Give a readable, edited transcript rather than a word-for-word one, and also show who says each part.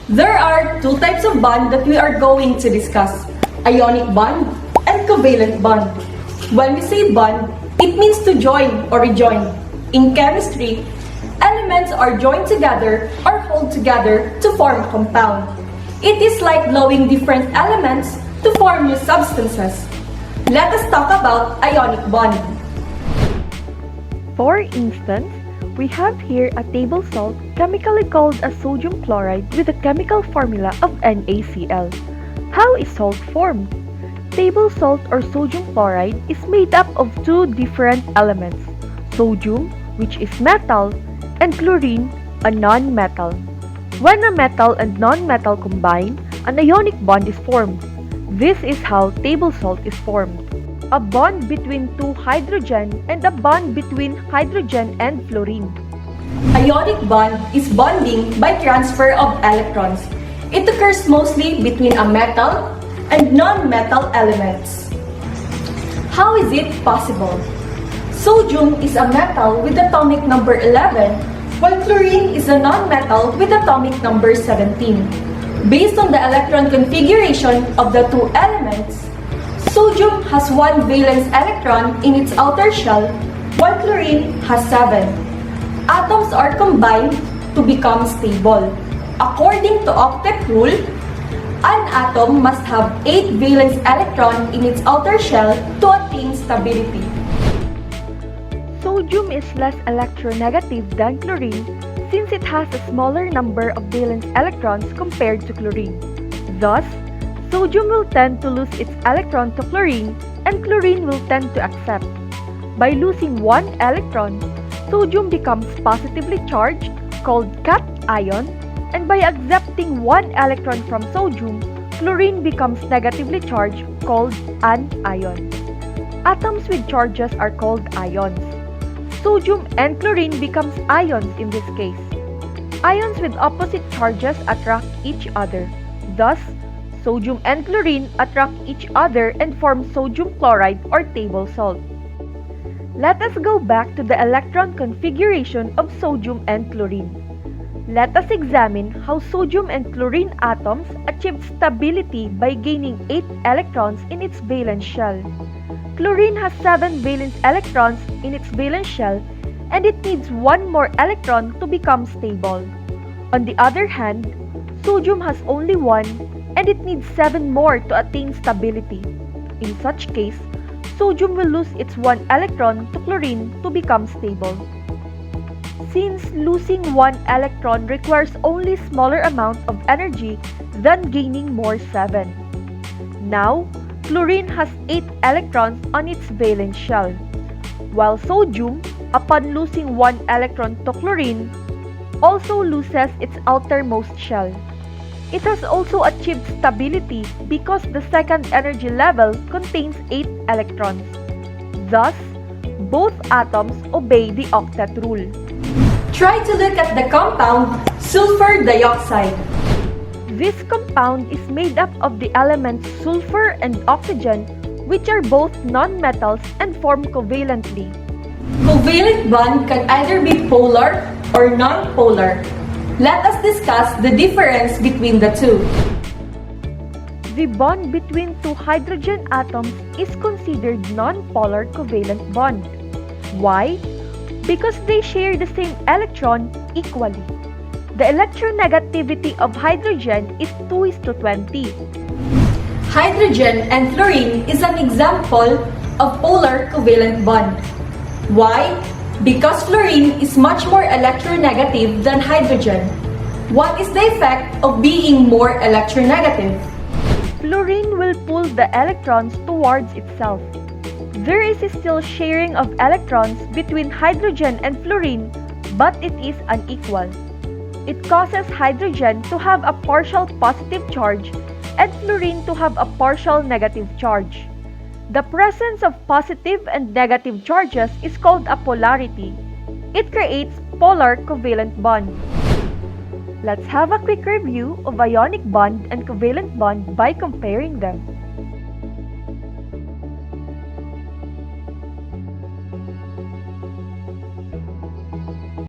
Speaker 1: There are two types of bond that we are going to discuss, ionic bond and covalent bond. When we say bond, it means to join or rejoin. In chemistry, elements are joined together or hold together to form a compound. It is like gluing different elements to form new substances. Let us talk about ionic bond.
Speaker 2: For instance, we have here a table salt chemically called as sodium chloride with a chemical formula of NaCl. How is salt formed? Table salt or sodium chloride is made up of two different elements, sodium, which is metal, and chlorine, a non-metal. When a metal and non-metal combine, an ionic bond is formed. This is how table salt is formed. A bond between two hydrogen and a bond between hydrogen and fluorine.
Speaker 1: Ionic bond is bonding by transfer of electrons. It occurs mostly between a metal and non-metal elements. How is it possible? Sodium is a metal with atomic number 11, while chlorine is a non-metal with atomic number 17. Based on the electron configuration of the two elements, sodium has one valence electron in its outer shell, while chlorine has 7. Atoms are combined to become stable. According to octet rule, an atom must have 8 valence electrons in its outer shell to attain stability.
Speaker 2: Sodium is less electronegative than chlorine since it has a smaller number of valence electrons compared to chlorine. Thus, sodium will tend to lose its electron to chlorine and chlorine will tend to accept. By losing one electron, sodium becomes positively charged, called cation, and by accepting one electron from sodium, chlorine becomes negatively charged, called anion. Atoms with charges are called ions. Sodium and chlorine becomes ions in this case. Ions with opposite charges attract each other. Thus, sodium and chlorine attract each other and form sodium chloride or table salt. Let us go back to the electron configuration of sodium and chlorine. Let us examine how sodium and chlorine atoms achieve stability by gaining 8 electrons in its valence shell. Chlorine has 7 valence electrons in its valence shell and it needs one more electron to become stable. On the other hand, sodium has only one and it needs 7 more to attain stability. In such case, sodium will lose its 1 electron to chlorine to become stable. Since losing 1 electron requires only smaller amount of energy than gaining more 7. Now, chlorine has 8 electrons on its valence shell, while sodium, upon losing 1 electron to chlorine, also loses its outermost shell. It has also achieved stability because the second energy level contains 8 electrons. Thus, both atoms obey the octet rule.
Speaker 1: Try to look at the compound sulfur dioxide.
Speaker 2: This compound is made up of the elements sulfur and oxygen, which are both non-metals and form covalently.
Speaker 1: Covalent bond can either be polar or non-polar. Let us discuss the difference between the two.
Speaker 2: The bond between two hydrogen atoms is considered non-polar covalent bond. Why? Because they share the same electron equally. The electronegativity of hydrogen is 2:20.
Speaker 1: Hydrogen and fluorine is an example of polar covalent bond. Why? Because fluorine is much more electronegative than hydrogen. What is the effect of being more electronegative?
Speaker 2: Fluorine will pull the electrons towards itself. There is still sharing of electrons between hydrogen and fluorine, but it is unequal. It causes hydrogen to have a partial positive charge and fluorine to have a partial negative charge. The presence of positive and negative charges is called a polarity. It creates polar covalent bond. Let's have a quick review of ionic bond and covalent bond by comparing them.